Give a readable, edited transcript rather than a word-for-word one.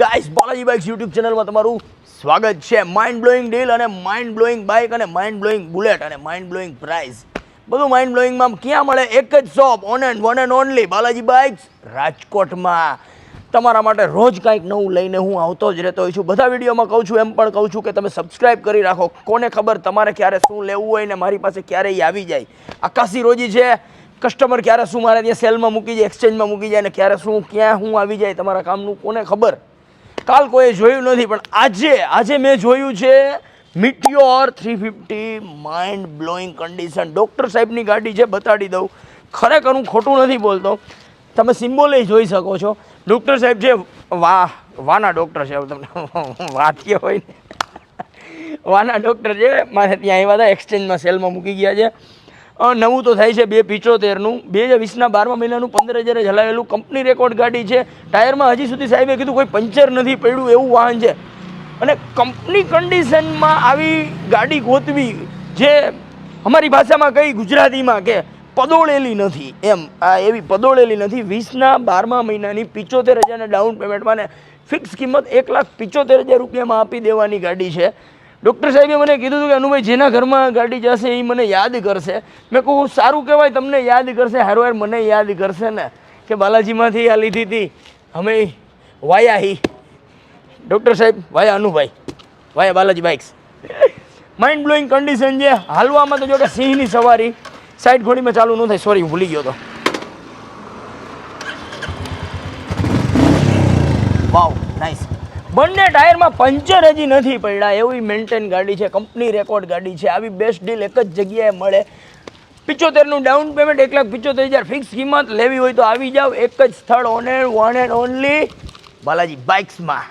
Guys Balaji bikes YouTube ચેનલમાં તમારું સ્વાગત છે. માઇન્ડ બ્લોઈંગ ડીલ અને માઇન્ડ બ્લોઈંગ બાઇક અને માઇન્ડ બ્લોઈંગ બુલેટ અને માઇન્ડ બ્લોઈંગ પ્રાઇસ બધું માઇન્ડ બ્લોઈંગમાં ક્યાં મળે? એક જ shop, one and only Balaji bikes રાજકોટમાં. તમારા માટે રોજ કાંઈક નવું લઈને હું આવતો જ રહેતો હોઉં છું. બધા વિડીયોમાં કહું છું, એમ પણ કહું છું કે તમે સબસ્ક્રાઈબ કરી રાખો. કોને ખબર તમારે ક્યારે શું લેવું હોય ને મારી પાસે ક્યારેય આવી જાય. આકાશી રોજી છે, કસ્ટમર ક્યારે શું મારે ત્યાં સેલમાં મૂકી જાય, એક્સચેન્જમાં મૂકી જાય ને ક્યારે શું ક્યાં શું આવી જાય તમારા કામનું કોને ખબર. કાલ કોઈએ જોયું નથી પણ આજે મેં જોયું છે મિટિયોર 350 માઇન્ડ બ્લોઈંગ કન્ડિશન. ડૉક્ટર સાહેબની ગાડી છે, બતાડી દઉં. ખરેખર હું ખોટું નથી બોલતો, તમે સિમ્બોલે જોઈ શકો છો. ડૉક્ટર સાહેબ છે, વાના ડૉક્ટર છે, તમને વાત કે હોય ને વાના ડૉક્ટર છે, મારે ત્યાં આવ્યા હતા, એક્સચેન્જમાં સેલમાં મૂકી ગયા છે. નવું તો થાય છે 275નું, 2020ના 12મા મહિનાનું 15,000 હલાવેલું કંપની રેકોર્ડ ગાડી છે. ટાયરમાં હજી સુધી સાહેબે કીધું કોઈ પંચર નથી પડ્યું એવું વાહન છે. અને કંપની કન્ડિશનમાં આવી ગાડી ગોતવી, જે અમારી ભાષામાં કઈ ગુજરાતીમાં કે પદોળેલી નથી એમ, આ એવી પદોળેલી નથી. 20ના 12મા મહિનાની 75,000 ડાઉન પેમેન્ટમાં ને ફિક્સ કિંમત 1,75,000 રૂપિયામાં આપી દેવાની ગાડી છે. ડૉક્ટર સાહેબે મને કીધું હતું કે અનુભાઈ જેના ઘરમાં ગાડી જશે એ મને યાદ કરશે. મેં કહું સારું કહેવાય, તમને યાદ કરશે, હારવાર મને યાદ કરશે ને કે બાલાજીમાંથી આ લીધી હતી અમે વાયા હી ડૉક્ટર સાહેબ, via Anubhai, via Balaji bikes. Mind blowing condition છે. હાલવામાં તો જો કે સિંહની સવારી સાઈડ ઘોડીમાં ચાલુ ન થાય, સોરી ભૂલી ગયો તો. Wow nice. બંને ટાયરમાં પંચર હજી નથી પડ્યા એવી મેન્ટેન ગાડી છે, કંપની રેકોર્ડ ગાડી છે. આવી બેસ્ટ ડીલ એક જ જગ્યાએ મળે. 75નું ડાઉન પેમેન્ટ, 1,75,000 ફિક્સ કિંમત. લેવી હોય તો આવી જાઓ, એક જ સ્થળ, વન એન્ડ ઓનલી બાલાજી બાઇક્સમાં.